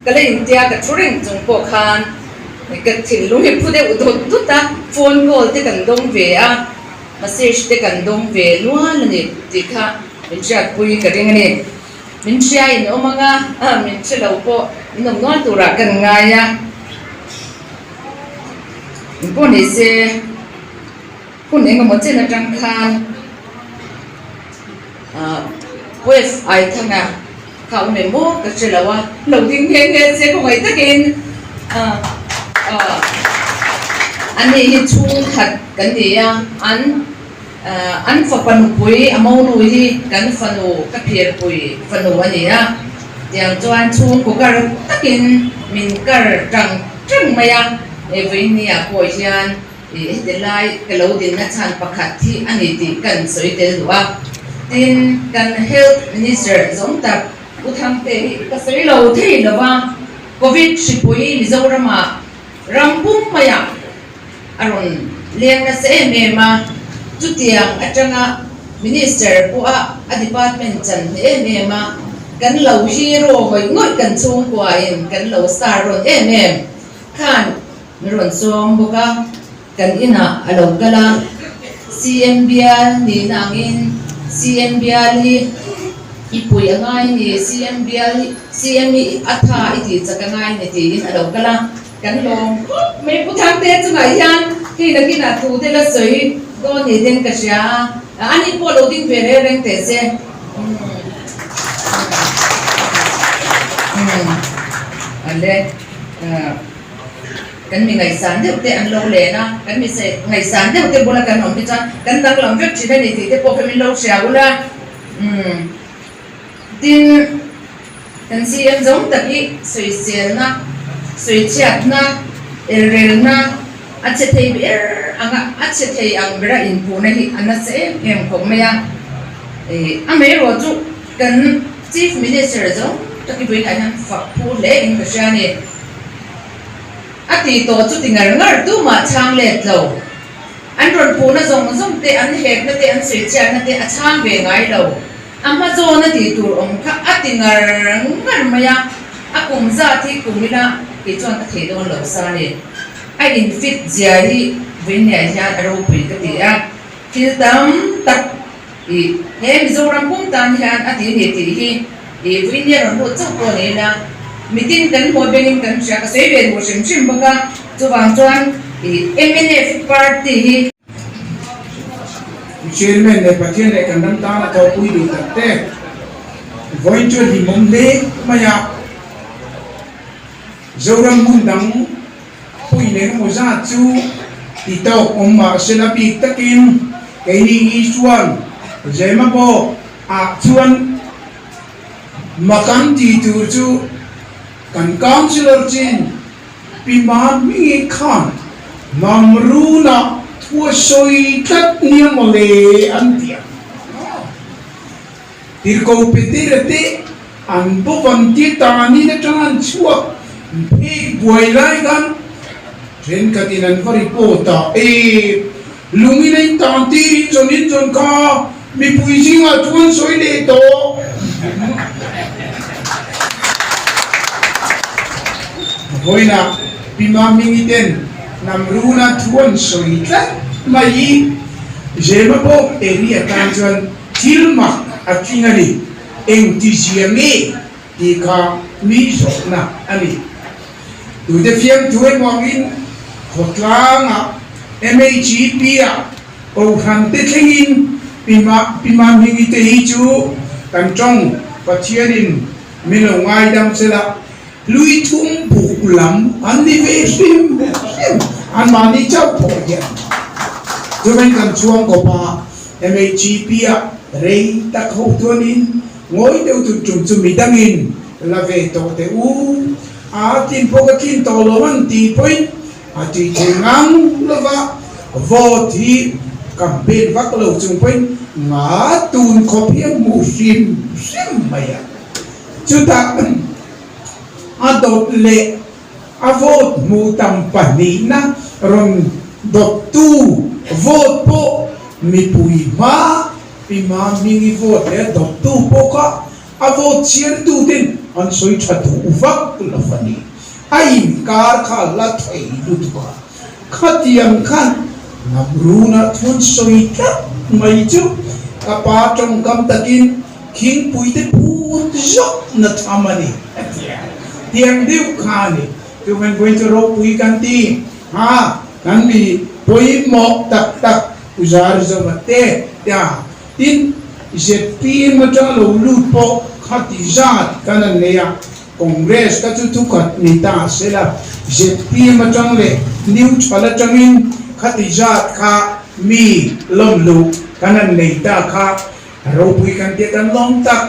cái lên tia cái chú rình trong bộ khan cái thìn lung hiệp phụ đề udot tút ta phone call te kan dong về à message te kan dong về luôn là nè thì kha mình sẽ vui cái riêng này mình sẽ in omanga mình sẽ lâu po mình ngon tu ra kan ngai ya mình po này sẽ po này ngom trên là trang khan wave ai thằng à khảo này mua cái sẽ là wa đầu tiên nghe sẽ không ai tất in anh ấy chung thật cái gì à anh phải phân bui amau nuôi hi cái phân nụ cái phiền bui phân nụ anh ấy à tiếng cho anh chung của cái tất nhiên mình cái trăng mày à với nia của hiền để lại cái lâu đến là chăn bạc hạt thì anh ấy thì cần soi đến đúng không tin cần health minister giống tập u tham tế cái soi lâu thế là ba covid 19 Mizoram mà rampung maya aron liang na sa emema tutiang atanga minister po a department chan emema kan lo hero hoi ngoi kan chung kwain kan lo star ron khan ron som boka kan ina alo kala CMBL ni nangin CMBL hi ipui angai ni CME atha iti chakangai ni ti alo kala kan long mấy phụ thang tết cho ngày gian khi là thu thế là sấy có thể đến cái gì anh ấy bỏ đầu tiên về đây đang tết xe anh đây kan mình ngày sáng thì ăn lâu lẹ na kan mình sẽ ngày sáng thì bữa là kan hỏng đi cho kan đang làm việc chỉ đây thì bỏ cái mình lâu xéo là tin kan si em giống tập đi sấy xe na soi chat na erel na ache thei ber anga ache thei ang bera in pu na hi ana se em khom me ya ame ro chu kan chief minister zo taki boi ka han fa pu le in ka sha ni ati to chu tingar ngar tu ma chang le lo an ron pu na zong te an hek na te an soi chat na te a chang ve ngai lo amma zo na ti tur om kha ati ngar ma ya akum za thi kumila cái chọn các thể đồ lẩu sa này ai in fit giờ đi với nhà nhà ở quỷ cái gì à khi tắm tập thì em dù làm cũng tan nhà à thì với nhà nó một chút của này là mình tin cần một bên cần sẽ có sẽ về một xem baka cho vàng chọn thì MNF party chairman này phát hiện này cần đăng ta là thầu quy định tập te với cho thì mong lê mà ya Zoram mundang pui ne mo za chu ito umma selapi takin kaini isuan jema po a chuan makan ti tu chu kan councilor chin pima mi khan namruna thua soi tat niam le antia tirko petirete an bo vanti tani na tan chuak buổi lại gan trên cái tin anh có report lumi này tao ti cho nên cho ca mi bùi sinh à tuôn soi để to voi na pima mingi ten nam runa tuôn soi tất mai jema bo area kan chuan tilma akingali eng ti jiame ti ka mi so na ani tu de fiam tuai mongin hotlang MHP o han te thengin pima mingi te hi chu kan chong pathianin milo ngai dam sela lui thum bu lam an ni ve sim an ma ni chau po ya tu ben kan chuang ko pa MHP rei tak ho tuanin ngoi deu tu chung chu mi dangin la ve to te u a tin po ka kin to lo man ti point a ti ngang lova vo thi campaign vak lo chung point nga tun ko phiam mu sim maya chuta a dot le a vote mu tam pani na ron dot tu vote po mi pui ma pima mingi vote le dot tu po ka a vote chian tu tin an soi chatu uvak la fani ai kar kha la thai lutwa khatiam khan namruna thon soi ta mai chu apa trong kam takin king puite put jok na thamani tiang diu khani tu men going to ro pui kan ti ha kan bi pui mo tak tak uzar zo mate ya tin jet pi ma cha lo lut po khati zat kan ne ya congress ka chu tu khat ni ta sela jet pi ma chang le new chala changin khati zat kha mi lom lu kan ne ta kha ro pui kan te kan long tak